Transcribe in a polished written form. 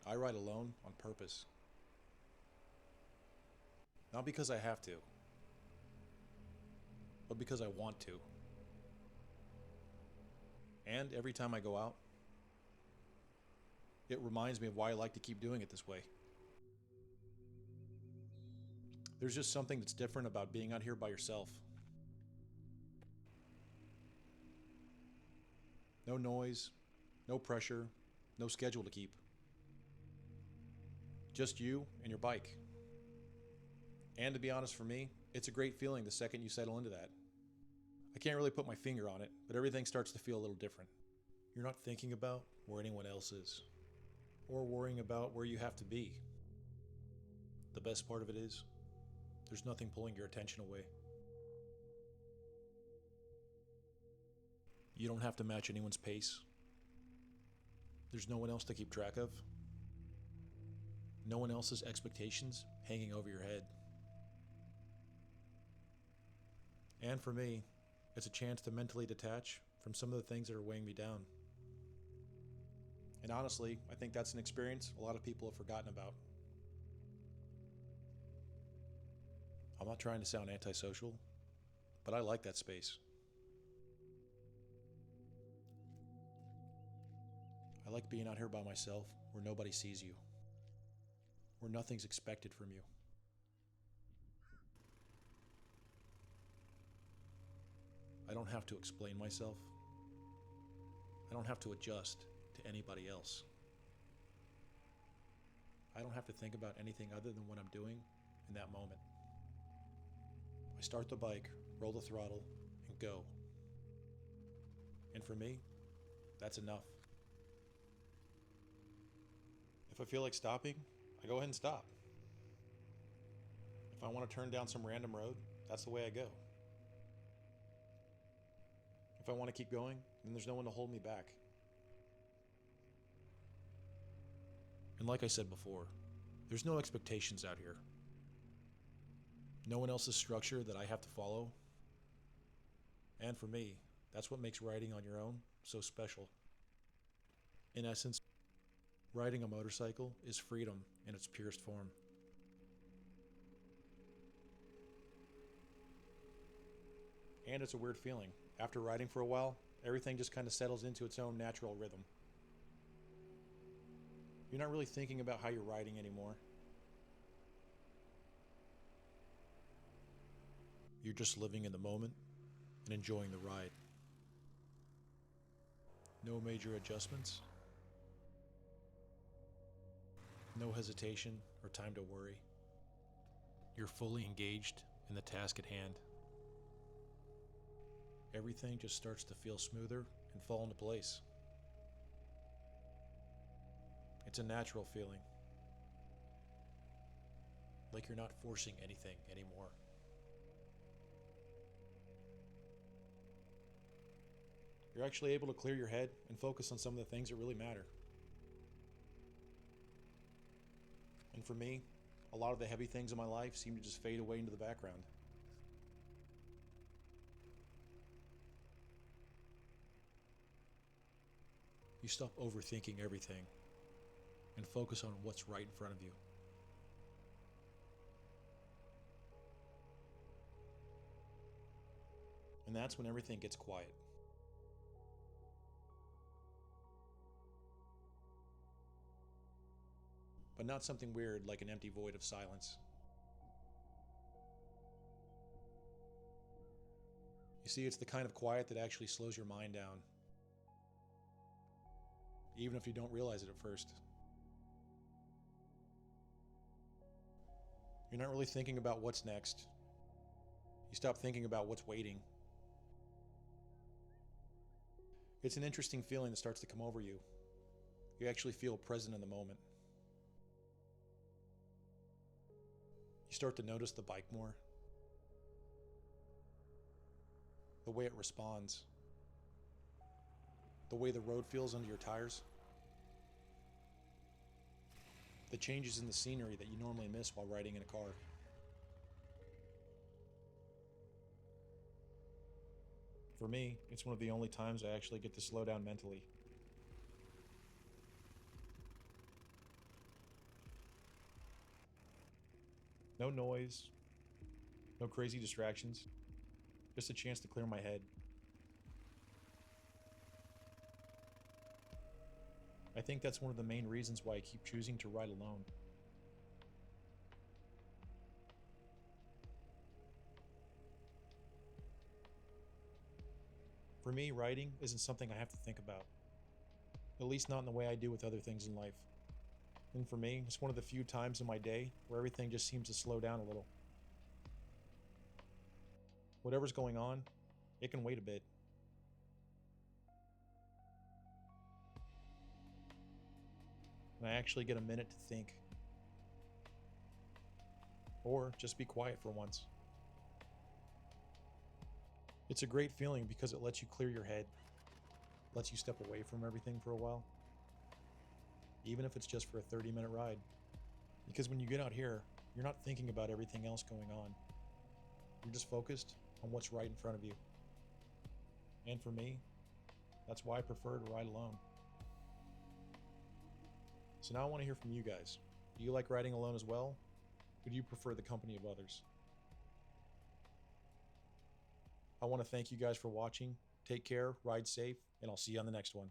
I ride alone on purpose. Not because I have to, but because I want to. And every time I go out, it reminds me of why I like to keep doing it this way. There's just something that's different about being out here by yourself. No noise, no pressure, no schedule to keep. Just you and your bike. And to be honest, for me, it's a great feeling the second you settle into that. I can't really put my finger on it, but everything starts to feel a little different. You're not thinking about where anyone else is, or worrying about where you have to be. The best part of it is, there's nothing pulling your attention away. You don't have to match anyone's pace. There's no one else to keep track of. No one else's expectations hanging over your head. And for me, it's a chance to mentally detach from some of the things that are weighing me down. And honestly, I think that's an experience a lot of people have forgotten about. I'm not trying to sound antisocial, but I like that space. I like being out here by myself where nobody sees you, where nothing's expected from you. I don't have to explain myself. I don't have to adjust to anybody else. I don't have to think about anything other than what I'm doing in that moment. I start the bike, roll the throttle, and go. And for me, that's enough. If I feel like stopping, I go ahead and stop. If I want to turn down some random road, that's the way I go. If I want to keep going, then there's no one to hold me back. And like I said before, there's no expectations out here. No one else's structure that I have to follow. And for me, that's what makes riding on your own so special. In essence, riding a motorcycle is freedom in its purest form. And it's a weird feeling. After riding for a while, everything just kind of settles into its own natural rhythm. You're not really thinking about how you're riding anymore. You're just living in the moment and enjoying the ride. No major adjustments. No hesitation or time to worry. You're fully engaged in the task at hand. Everything just starts to feel smoother and fall into place. It's a natural feeling. Like you're not forcing anything anymore. You're actually able to clear your head and focus on some of the things that really matter. And for me, a lot of the heavy things in my life seem to just fade away into the background. You stop overthinking everything and focus on what's right in front of you. And that's when everything gets quiet. But not something weird like an empty void of silence. You see, it's the kind of quiet that actually slows your mind down, even if you don't realize it at first. You're not really thinking about what's next. You stop thinking about what's waiting. It's an interesting feeling that starts to come over you. You actually feel present in the moment. You start to notice the bike more. The way it responds. The way the road feels under your tires. The changes in the scenery that you normally miss while riding in a car. For me, it's one of the only times I actually get to slow down mentally. No noise, no crazy distractions, just a chance to clear my head. I think that's one of the main reasons why I keep choosing to ride alone. For me, riding isn't something I have to think about, at least not in the way I do with other things in life. And for me, it's one of the few times in my day where everything just seems to slow down a little. Whatever's going on, it can wait a bit. And I actually get a minute to think. Or just be quiet for once. It's a great feeling because it lets you clear your head, lets you step away from everything for a while, even if it's just for a 30-minute ride. Because when you get out here, you're not thinking about everything else going on. You're just focused on what's right in front of you. And for me, that's why I prefer to ride alone. So now I want to hear from you guys. Do you like riding alone as well? Or do you prefer the company of others? I want to thank you guys for watching. Take care, ride safe, and I'll see you on the next one.